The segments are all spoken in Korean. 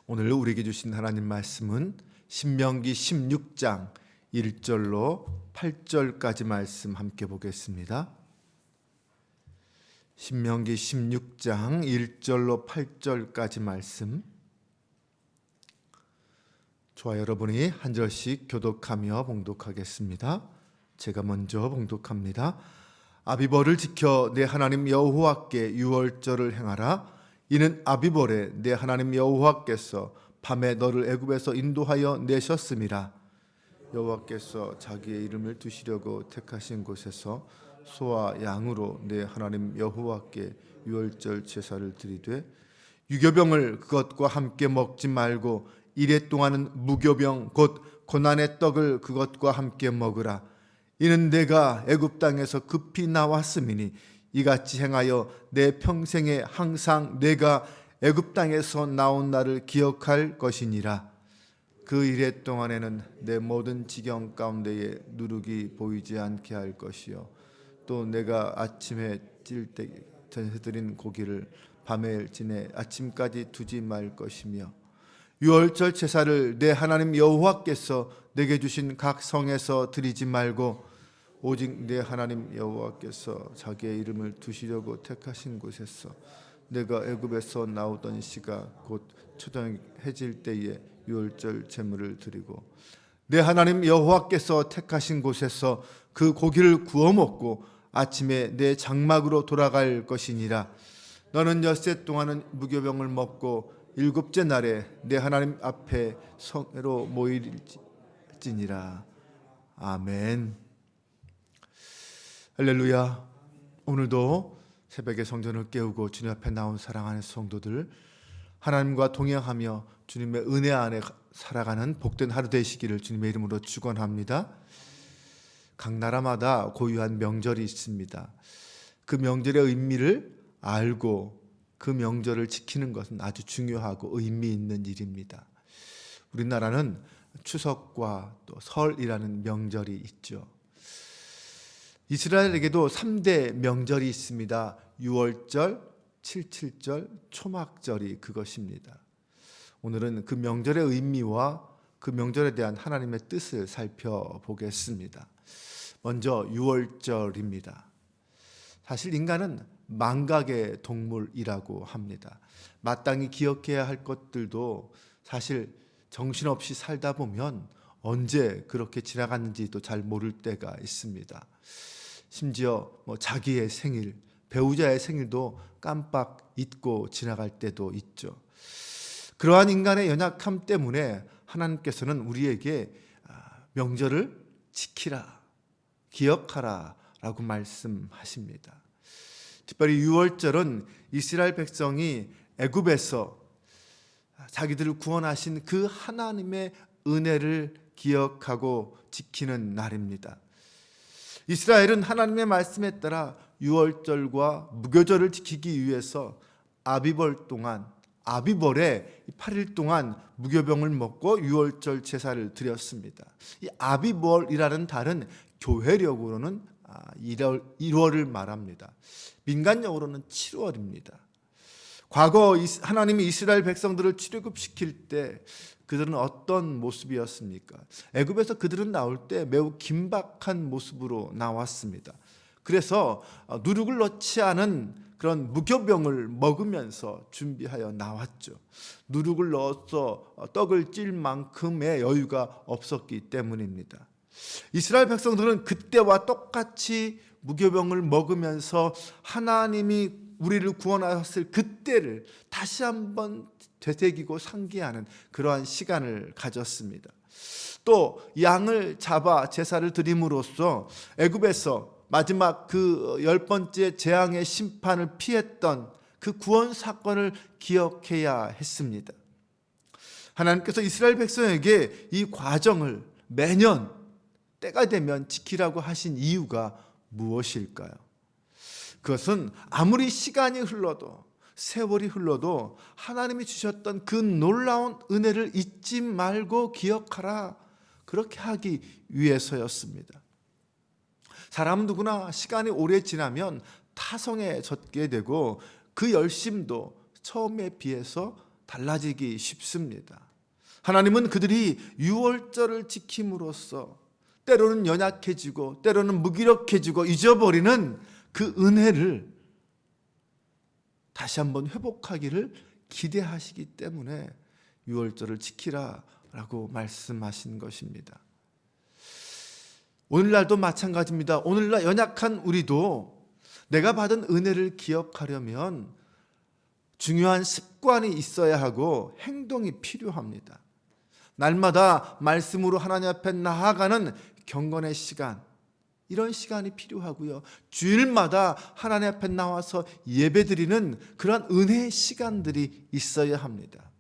오늘 우리에게 주신 하나님 말씀은 신명기 16장 1절로 8절까지 말씀 함께 보겠습니다. 신명기 16장 1절로 8절까지 말씀, 저와 여러분이 한 절씩 교독하며 봉독하겠습니다. 제가 먼저 봉독합니다. 아비벌을 지켜 내 하나님 여호와께 유월절을 행하라. 이는 아비벌에 내 하나님 여호와께서 밤에 너를 애굽에서 인도하여 내셨음이라. 여호와께서 자기의 이름을 두시려고 택하신 곳에서 소와 양으로 내 하나님 여호와께 유월절 제사를 드리되 유교병을 그것과 함께 먹지 말고 이레 동안은 무교병 곧 고난의 떡을 그것과 함께 먹으라. 이는 내가 애굽 땅에서 급히 나왔음이니 이같이 행하여 내 평생에 항상 내가 애굽 땅에서 나온 날을 기억할 것이니라. 그 이레 동안에는 내 모든 지경 가운데에 누룩이 보이지 않게 할 것이요 또 내가 아침에 찔 때 전에 드린 고기를 밤에 지내 아침까지 두지 말 것이며 유월절 제사를 내 하나님 여호와께서 내게 주신 각 성에서 드리지 말고 오직 내 하나님 여호와께서 자기의 이름을 두시려고 택하신 곳에서 내가 애굽에서 나오던 시가 곧 초저녁 해질 때에 유월절 제물을 드리고 내 하나님 여호와께서 택하신 곳에서 그 고기를 구워 먹고 아침에 내 장막으로 돌아갈 것이니라. 너는 엿새 동안은 무교병을 먹고 일곱째 날에 내 하나님 앞에 성회로 모일지니라. 아멘. 할렐루야. 오늘도 새벽에 성전을 깨우고 주님 앞에 나온 사랑하는 성도들, 하나님과 동행하며 주님의 은혜 안에 살아가는 복된 하루 되시기를 주님의 이름으로 축원합니다. 각 나라마다 고유한 명절이 있습니다. 그 명절의 의미를 알고 그 명절을 지키는 것은 아주 중요하고 의미 있는 일입니다. 우리나라는 추석과 또 설이라는 명절이 있죠. 이스라엘에게도 3대 명절이 있습니다. 유월절, 칠칠절, 초막절이 그것입니다. 오늘은 그 명절의 의미와 그 명절에 대한 하나님의 뜻을 살펴보겠습니다. 먼저 유월절입니다. 사실 인간은 망각의 동물이라고 합니다. 마땅히 기억해야 할 것들도 사실 정신없이 살다 보면 언제 그렇게 지나갔는지도 잘 모를 때가 있습니다. 심지어 자기의 생일, 배우자의 생일도 깜빡 잊고 지나갈 때도 있죠. 그러한 인간의 연약함 때문에 하나님께서는 우리에게 명절을 지키라, 기억하라 라고 말씀하십니다. 특별히 유월절은 이스라엘 백성이 애굽에서 자기들을 구원하신 그 하나님의 은혜를 기억하고 지키는 날입니다. 이스라엘은 하나님의 말씀에 따라 유월절과 무교절을 지키기 위해서 아비벌 동안, 아비벌에 8일 동안 무교병을 먹고 유월절 제사를 드렸습니다. 이 아비벌이라는 달은 교회력으로는 1월을 말합니다. 민간적으로는 7월입니다. 과거 하나님이 이스라엘 백성들을 출애굽시킬 때 그들은 어떤 모습이었습니까? 애굽에서 그들은 나올 때 매우 긴박한 모습으로 나왔습니다. 그래서 누룩을 넣지 않은 그런 무교병을 먹으면서 준비하여 나왔죠. 누룩을 넣어서 떡을 찔 만큼의 여유가 없었기 때문입니다. 이스라엘 백성들은 그때와 똑같이 무교병을 먹으면서 하나님이 우리를 구원하셨을 그때를 다시 한번 되새기고 상기하는 그러한 시간을 가졌습니다. 또 양을 잡아 제사를 드림으로써 애굽에서 마지막 그 10번째 재앙의 심판을 피했던 그 구원 사건을 기억해야 했습니다. 하나님께서 이스라엘 백성에게 이 과정을 매년 때가 되면 지키라고 하신 이유가 무엇일까요? 그것은 아무리 시간이 흘러도 세월이 흘러도 하나님이 주셨던 그 놀라운 은혜를 잊지 말고 기억하라, 그렇게 하기 위해서였습니다. 사람은 누구나 시간이 오래 지나면 타성해졌게 되고 그 열심도 처음에 비해서 달라지기 쉽습니다. 하나님은 그들이 유월절을 지킴으로써 때로는 연약해지고 때로는 무기력해지고 잊어버리는 그 은혜를 다시 한번 회복하기를 기대하시기 때문에 유월절을 지키라라고 말씀하신 것입니다. 오늘날도 마찬가지입니다. 오늘날 연약한 우리도 내가 받은 은혜를 기억하려면 중요한 습관이 있어야 하고 행동이 필요합니다. 날마다 말씀으로 하나님 앞에 나아가는 경건의 시간, 이런 시간이 필요하고요. 주일마다 하나님 앞에 나와서 예배드리는 그런 은혜의 시간들이 있어야 합니다.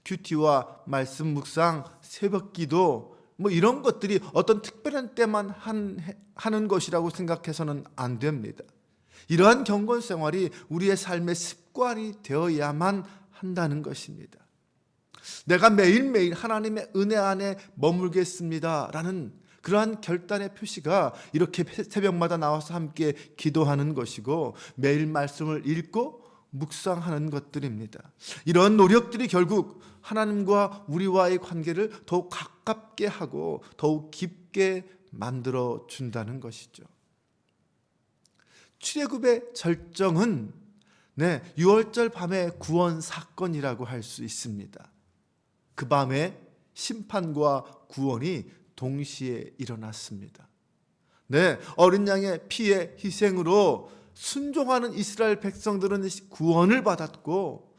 큐티와 말씀 묵상, 새벽기도 이런 것들이 어떤 특별한 때만 하는 것이라고 생각해서는 안 됩니다. 이러한 경건 생활이 우리의 삶의 습관이 되어야만 한다는 것입니다. 내가 매일매일 하나님의 은혜 안에 머물겠습니다 라는 그러한 결단의 표시가 이렇게 새벽마다 나와서 함께 기도하는 것이고 매일 말씀을 읽고 묵상하는 것들입니다. 이런 노력들이 결국 하나님과 우리와의 관계를 더욱 가깝게 하고 더욱 깊게 만들어 준다는 것이죠. 출애굽의 절정은 유월절 밤의 구원 사건이라고 할 수 있습니다. 그 밤에 심판과 구원이 동시에 일어났습니다. 어린 양의 피의 희생으로 순종하는 이스라엘 백성들은 구원을 받았고,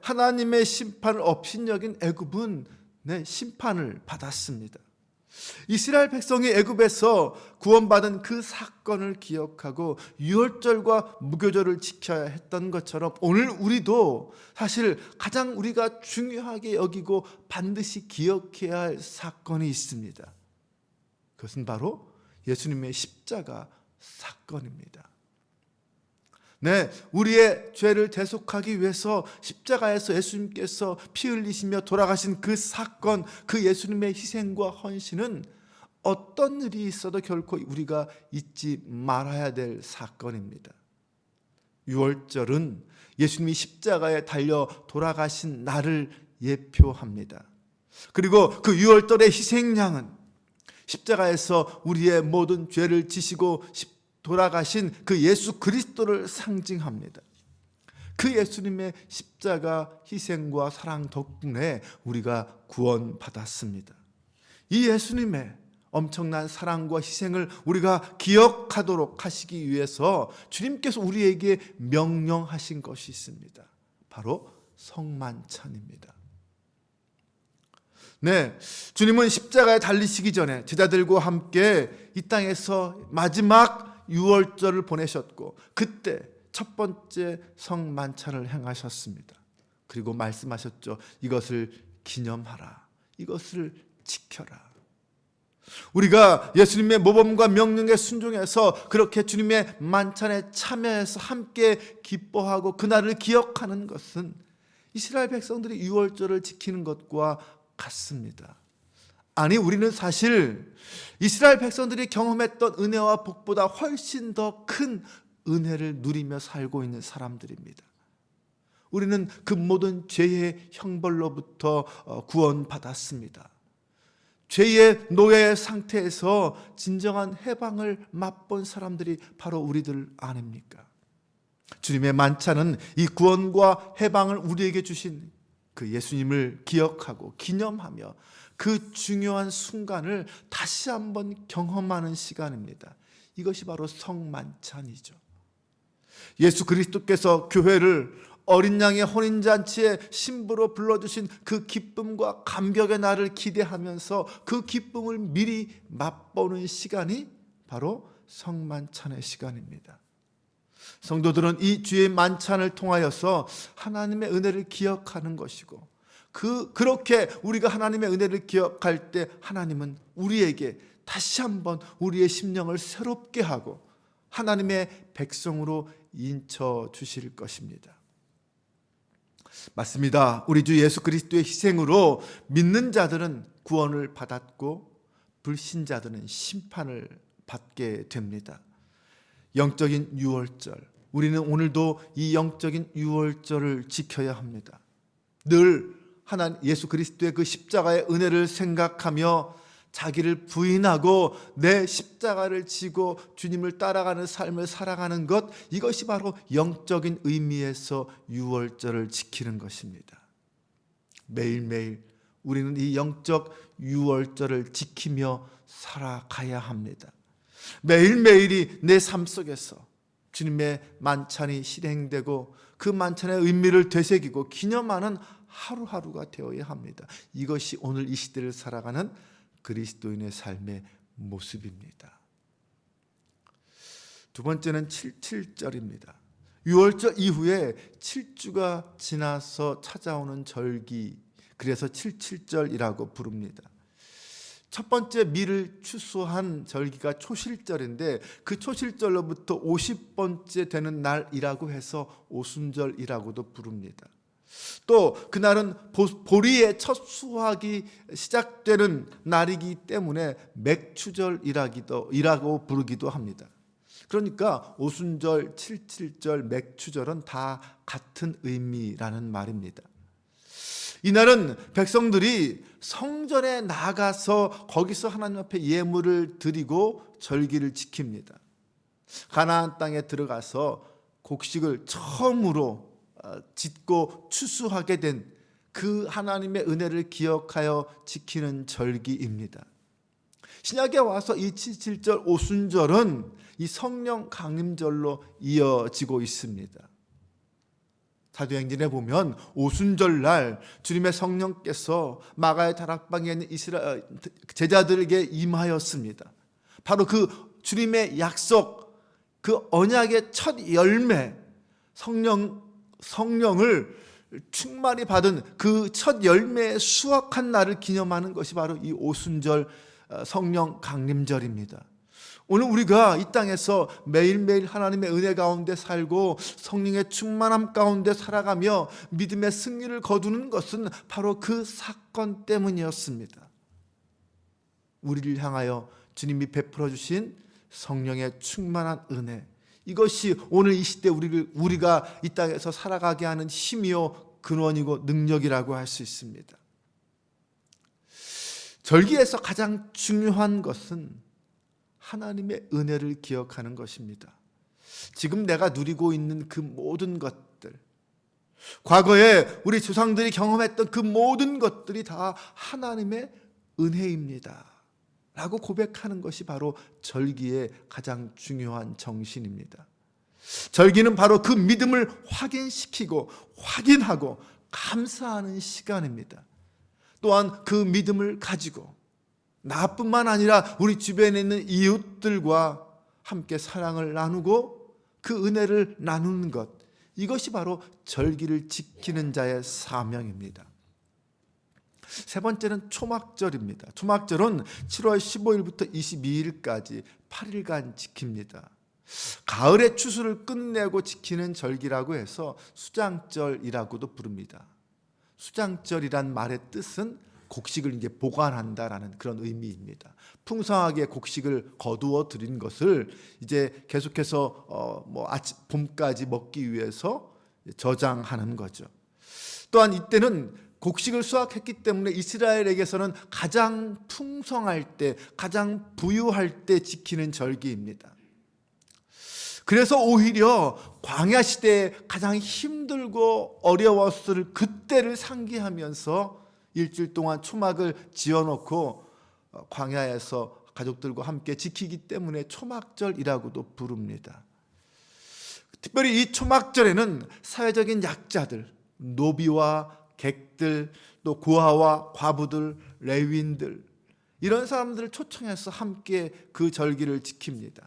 하나님의 심판을 업신여긴 애굽은 심판을 받았습니다. 이스라엘 백성이 애굽에서 구원받은 그 사건을 기억하고 유월절과 무교절을 지켜야 했던 것처럼 오늘 우리도 사실 가장 우리가 중요하게 여기고 반드시 기억해야 할 사건이 있습니다. 그것은 바로 예수님의 십자가 사건입니다. 우리의 죄를 대속하기 위해서 십자가에서 예수님께서 피 흘리시며 돌아가신 그 사건, 그 예수님의 희생과 헌신은 어떤 일이 있어도 결코 우리가 잊지 말아야 될 사건입니다. 유월절은 예수님이 십자가에 달려 돌아가신 날을 예표합니다. 그리고 그 유월절의 희생양은 십자가에서 우리의 모든 죄를 지시고 돌아가신 그 예수 그리스도를 상징합니다. 그 예수님의 십자가 희생과 사랑 덕분에 우리가 구원받았습니다. 이 예수님의 엄청난 사랑과 희생을 우리가 기억하도록 하시기 위해서 주님께서 우리에게 명령하신 것이 있습니다. 바로 성만찬입니다. 주님은 십자가에 달리시기 전에 제자들과 함께 이 땅에서 마지막 유월절을 보내셨고 그때 첫 번째 성만찬을 행하셨습니다. 그리고 말씀하셨죠. 이것을 기념하라. 이것을 지켜라. 우리가 예수님의 모범과 명령에 순종해서 그렇게 주님의 만찬에 참여해서 함께 기뻐하고 그날을 기억하는 것은 이스라엘 백성들이 유월절을 지키는 것과 같습니다. 아니, 우리는 사실 이스라엘 백성들이 경험했던 은혜와 복보다 훨씬 더 큰 은혜를 누리며 살고 있는 사람들입니다. 우리는 그 모든 죄의 형벌로부터 구원받았습니다. 죄의 노예 상태에서 진정한 해방을 맛본 사람들이 바로 우리들 아닙니까? 주님의 만찬은 이 구원과 해방을 우리에게 주신 그 예수님을 기억하고 기념하며 그 중요한 순간을 다시 한번 경험하는 시간입니다. 이것이 바로 성만찬이죠. 예수 그리스도께서 교회를 어린 양의 혼인잔치의 신부로 불러주신 그 기쁨과 감격의 날을 기대하면서 그 기쁨을 미리 맛보는 시간이 바로 성만찬의 시간입니다. 성도들은 이 주의 만찬을 통하여서 하나님의 은혜를 기억하는 것이고 그렇게 우리가 하나님의 은혜를 기억할 때 하나님은 우리에게 다시 한번 우리의 심령을 새롭게 하고 하나님의 백성으로 인쳐 주실 것입니다. 맞습니다. 우리 주 예수 그리스도의 희생으로 믿는 자들은 구원을 받았고 불신자들은 심판을 받게 됩니다. 영적인 유월절, 우리는 오늘도 이 영적인 유월절을 지켜야 합니다. 늘 하나님 예수 그리스도의 그 십자가의 은혜를 생각하며 자기를 부인하고 내 십자가를 지고 주님을 따라가는 삶을 살아가는 것, 이것이 바로 영적인 의미에서 유월절을 지키는 것입니다. 매일매일 우리는 이 영적 유월절을 지키며 살아가야 합니다. 매일매일이 내 삶 속에서 주님의 만찬이 실행되고 그 만찬의 의미를 되새기고 기념하는 하루하루가 되어야 합니다. 이것이 오늘 이 시대를 살아가는 그리스도인의 삶의 모습입니다. 두 번째는 77절입니다. 유월절 이후에 7주가 지나서 찾아오는 절기, 그래서 77절이라고 부릅니다. 첫 번째 밀을 추수한 절기가 초실절인데 그 초실절로부터 50번째 되는 날이라고 해서 오순절이라고도 부릅니다. 또 그날은 보리의 첫 수확이 시작되는 날이기 때문에 맥추절이라고 부르기도 합니다. 그러니까 오순절, 77절, 맥추절은 다 같은 의미라는 말입니다. 이날은 백성들이 성전에 나가서 거기서 하나님 앞에 예물을 드리고 절기를 지킵니다. 가나안 땅에 들어가서 곡식을 처음으로 짓고 추수하게 된 그 하나님의 은혜를 기억하여 지키는 절기입니다. 신약에 와서 이 77절 오순절은 이 성령 강림절로 이어지고 있습니다. 사도행전에 보면 오순절 날 주님의 성령께서 마가의 다락방에 있는 이스라엘 제자들에게 임하였습니다. 바로 그 주님의 약속, 그 언약의 첫 열매, 성령을 충만히 받은 그 첫 열매의 수확한 날을 기념하는 것이 바로 이 오순절 성령 강림절입니다. 오늘 우리가 이 땅에서 매일매일 하나님의 은혜 가운데 살고 성령의 충만함 가운데 살아가며 믿음의 승리를 거두는 것은 바로 그 사건 때문이었습니다. 우리를 향하여 주님이 베풀어 주신 성령의 충만한 은혜, 이것이 오늘 이 시대 우리가 이 땅에서 살아가게 하는 힘이요 근원이고 능력이라고 할 수 있습니다. 절기에서 가장 중요한 것은 하나님의 은혜를 기억하는 것입니다. 지금 내가 누리고 있는 그 모든 것들, 과거에 우리 조상들이 경험했던 그 모든 것들이 다 하나님의 은혜입니다 라고 고백하는 것이 바로 절기의 가장 중요한 정신입니다. 절기는 바로 그 믿음을 확인시키고 확인하고 감사하는 시간입니다. 또한 그 믿음을 가지고 나뿐만 아니라 우리 주변에 있는 이웃들과 함께 사랑을 나누고 그 은혜를 나누는 것, 이것이 바로 절기를 지키는 자의 사명입니다. 세 번째는 초막절입니다. 초막절은 7월 15일부터 22일까지 8일간 지킵니다. 가을의 추수를 끝내고 지키는 절기라고 해서 수장절이라고도 부릅니다. 수장절이란 말의 뜻은 곡식을 이제 보관한다라는 그런 의미입니다. 풍성하게 곡식을 거두어 들인 것을 이제 계속해서 봄까지 먹기 위해서 저장하는 거죠. 또한 이때는 곡식을 수확했기 때문에 이스라엘에게서는 가장 풍성할 때, 가장 부유할 때 지키는 절기입니다. 그래서 오히려 광야 시대에 가장 힘들고 어려웠을 그때를 상기하면서 일주일 동안 초막을 지어놓고 광야에서 가족들과 함께 지키기 때문에 초막절이라고도 부릅니다. 특별히 이 초막절에는 사회적인 약자들, 노비와 객들, 또 고아와 과부들, 레위인들, 이런 사람들을 초청해서 함께 그 절기를 지킵니다.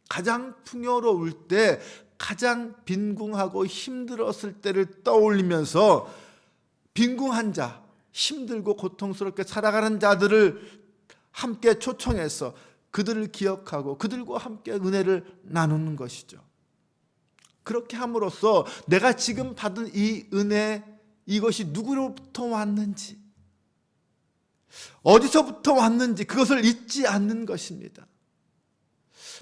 가장 풍요로울 때, 가장 빈궁하고 힘들었을 때를 떠올리면서 빈궁한 자, 힘들고 고통스럽게 살아가는 자들을 함께 초청해서 그들을 기억하고 그들과 함께 은혜를 나누는 것이죠. 그렇게 함으로써 내가 지금 받은 이 은혜, 이것이 누구로부터 왔는지, 어디서부터 왔는지 그것을 잊지 않는 것입니다.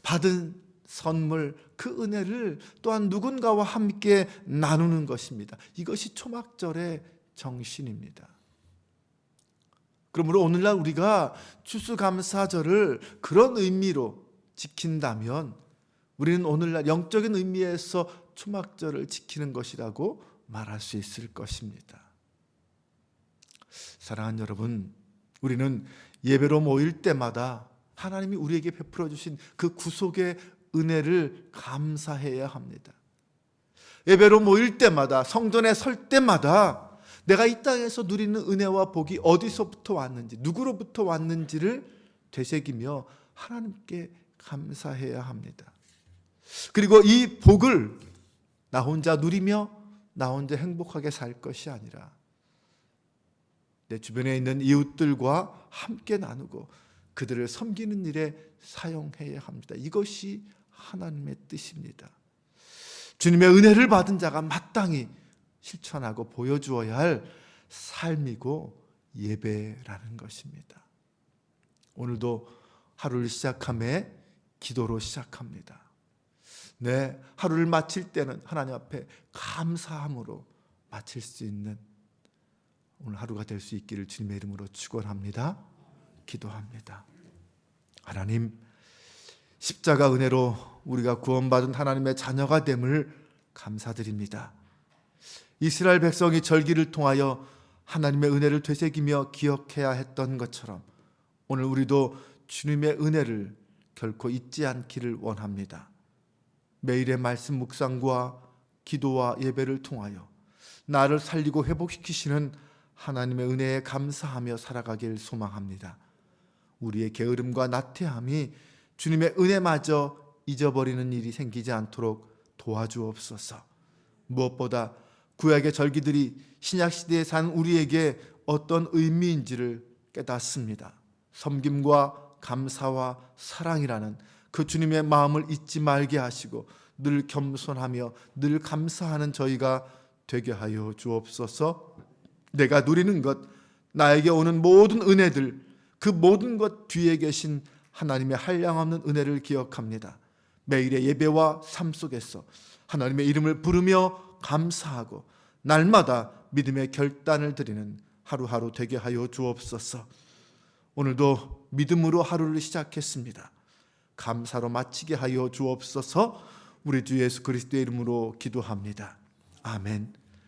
받은 선물, 그 은혜를 또한 누군가와 함께 나누는 것입니다. 이것이 초막절의 정신입니다. 그러므로 오늘날 우리가 추수감사절을 그런 의미로 지킨다면 우리는 오늘날 영적인 의미에서 초막절을 지키는 것이라고 말할 수 있을 것입니다. 사랑하는 여러분, 우리는 예배로 모일 때마다 하나님이 우리에게 베풀어 주신 그 구속의 은혜를 감사해야 합니다. 예배로 모일 때마다, 성전에 설 때마다 내가 이 땅에서 누리는 은혜와 복이 어디서부터 왔는지, 누구로부터 왔는지를 되새기며 하나님께 감사해야 합니다. 그리고 이 복을 나 혼자 누리며 나 혼자 행복하게 살 것이 아니라 내 주변에 있는 이웃들과 함께 나누고 그들을 섬기는 일에 사용해야 합니다. 이것이 하나님의 뜻입니다. 주님의 은혜를 받은 자가 마땅히 실천하고 보여주어야 할 삶이고 예배라는 것입니다. 오늘도 하루를 시작함에 기도로 시작합니다. 네, 하루를 마칠 때는 하나님 앞에 감사함으로 마칠 수 있는 오늘 하루가 될 수 있기를 주님의 이름으로 축원합니다. 기도합니다. 하나님, 십자가 은혜로 우리가 구원받은 하나님의 자녀가 됨을 감사드립니다. 이스라엘 백성이 절기를 통하여 하나님의 은혜를 되새기며 기억해야 했던 것처럼 오늘 우리도 주님의 은혜를 결코 잊지 않기를 원합니다. 매일의 말씀 묵상과 기도와 예배를 통하여 나를 살리고 회복시키시는 하나님의 은혜에 감사하며 살아가길 소망합니다. 우리의 게으름과 나태함이 주님의 은혜마저 잊어버리는 일이 생기지 않도록 도와주옵소서. 무엇보다 구약의 절기들이 신약시대에 산 우리에게 어떤 의미인지를 깨닫습니다. 섬김과 감사와 사랑이라는 그 주님의 마음을 잊지 말게 하시고 늘 겸손하며 늘 감사하는 저희가 되게 하여 주옵소서. 내가 누리는 것, 나에게 오는 모든 은혜들, 그 모든 것 뒤에 계신 하나님의 한량없는 은혜를 기억합니다. 매일의 예배와 삶 속에서 하나님의 이름을 부르며 감사하고 날마다 믿음의 결단을 드리는 하루하루 되게 하여 주옵소서. 오늘도 믿음으로 하루를 시작했습니다. 감사로 마치게 하여 주옵소서. 우리 주 예수 그리스도의 이름으로 기도합니다. 아멘.